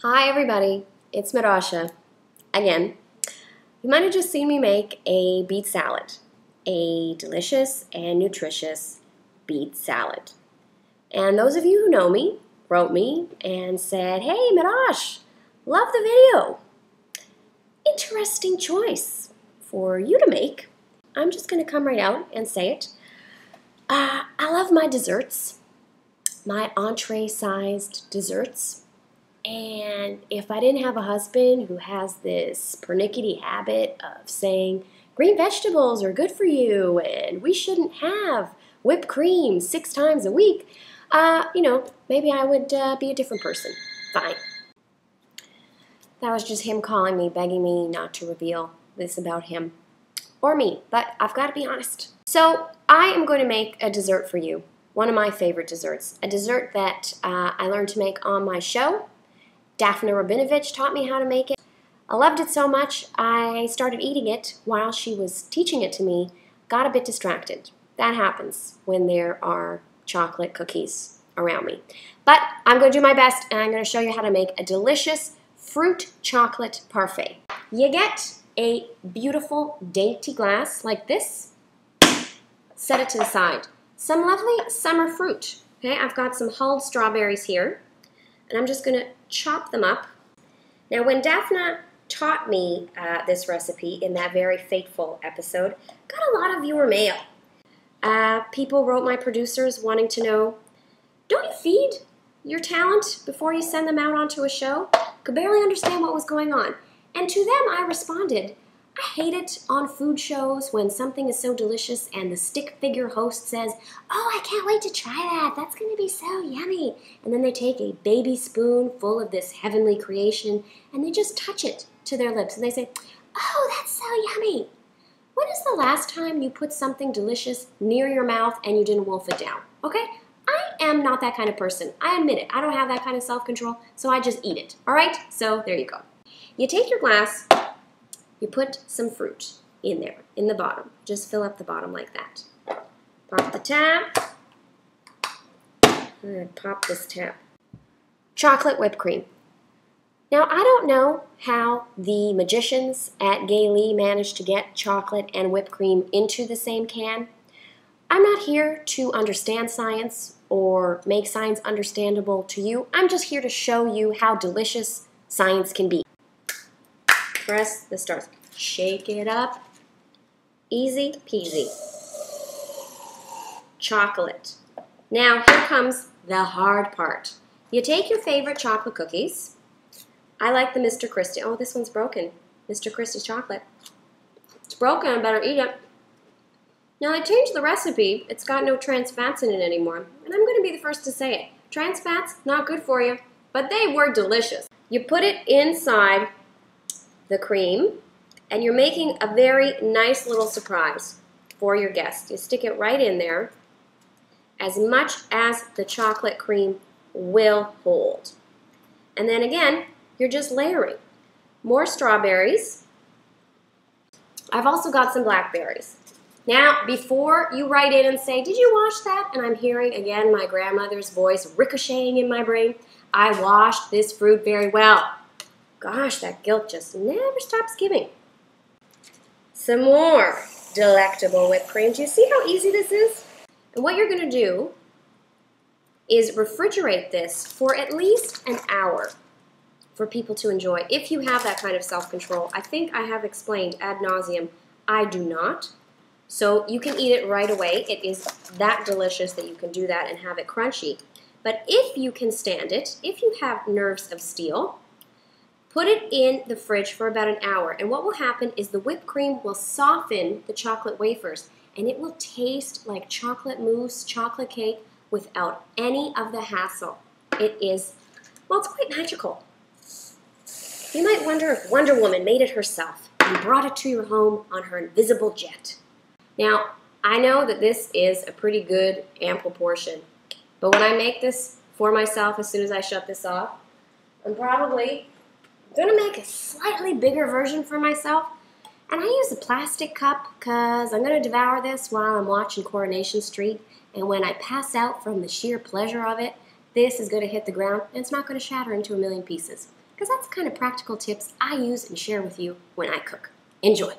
Hi everybody, it's Mirasha. Again, you might have just seen me make a beet salad, a delicious and nutritious beet salad. And those of you who know me wrote me and said, "Hey Mirash, love the video. Interesting choice for you to make." I'm just going to come right out and say it. I love my desserts, my entree-sized desserts. And if I didn't have a husband who has this pernickety habit of saying green vegetables are good for you and we shouldn't have whipped cream 6 times a week, maybe I would be a different person. Fine. That was just him calling me, begging me not to reveal this about him or me, but I've got to be honest. So I am going to make a dessert for you, one of my favorite desserts, a dessert that I learned to make on my show. Daphne Rabinovich taught me how to make it. I loved it so much, I started eating it while she was teaching it to me, got a bit distracted. That happens when there are chocolate cookies around me. But I'm going to do my best, and I'm going to show you how to make a delicious fruit chocolate parfait. You get a beautiful dainty glass like this. Set it to the side. Some lovely summer fruit. Okay, I've got some hulled strawberries here, and I'm just going to chop them up. Now, when Daphne taught me this recipe in that very fateful episode, got a lot of viewer mail. People wrote my producers wanting to know, don't you feed your talent before you send them out onto a show? Could barely understand what was going on. And to them, I responded, I hate it on food shows when something is so delicious and the stick figure host says, "Oh, I can't wait to try that. That's going to be so yummy." And then they take a baby spoon full of this heavenly creation and they just touch it to their lips and they say, "Oh, that's so yummy." When is the last time you put something delicious near your mouth and you didn't wolf it down? Okay? I am not that kind of person. I admit it. I don't have that kind of self-control, so I just eat it. All right? So there you go. You take your glass. You put some fruit in there, in the bottom. Just fill up the bottom like that. Pop the tap. And pop this tap. Chocolate whipped cream. Now, I don't know how the magicians at Gay Lee managed to get chocolate and whipped cream into the same can. I'm not here to understand science or make science understandable to you. I'm just here to show you how delicious science can be. Press the stars. Shake it up. Easy peasy. Chocolate. Now here comes the hard part. You take your favorite chocolate cookies. I like the Mr. Christie. Oh, this one's broken. Mr. Christie's chocolate. It's broken. I better eat it. Now I changed the recipe. It's got no trans fats in it anymore. And I'm going to be the first to say it. Trans fats, not good for you. But they were delicious. You put it inside the cream, and you're making a very nice little surprise for your guests. You stick it right in there as much as the chocolate cream will hold. And then again, you're just layering. More strawberries. I've also got some blackberries. Now, before you write in and say, "Did you wash that?" and I'm hearing again my grandmother's voice ricocheting in my brain, I washed this fruit very well. Gosh, that guilt just never stops giving. Some more delectable whipped cream. Do you see how easy this is? And what you're going to do is refrigerate this for at least an hour for people to enjoy, if you have that kind of self-control. I think I have explained ad nauseum. I do not. So you can eat it right away. It is that delicious that you can do that and have it crunchy. But if you can stand it, if you have nerves of steel, put it in the fridge for about an hour, and what will happen is the whipped cream will soften the chocolate wafers, and it will taste like chocolate mousse, chocolate cake, without any of the hassle. It is, well, it's quite magical. You might wonder if Wonder Woman made it herself and brought it to your home on her invisible jet. Now, I know that this is a pretty good, ample portion, but when I make this for myself, as soon as I shut this off, I'm probably I'm going to make a slightly bigger version for myself, and I use a plastic cup because I'm going to devour this while I'm watching Coronation Street, and when I pass out from the sheer pleasure of it, this is going to hit the ground and it's not going to shatter into a million pieces. Because that's the kind of practical tips I use and share with you when I cook. Enjoy!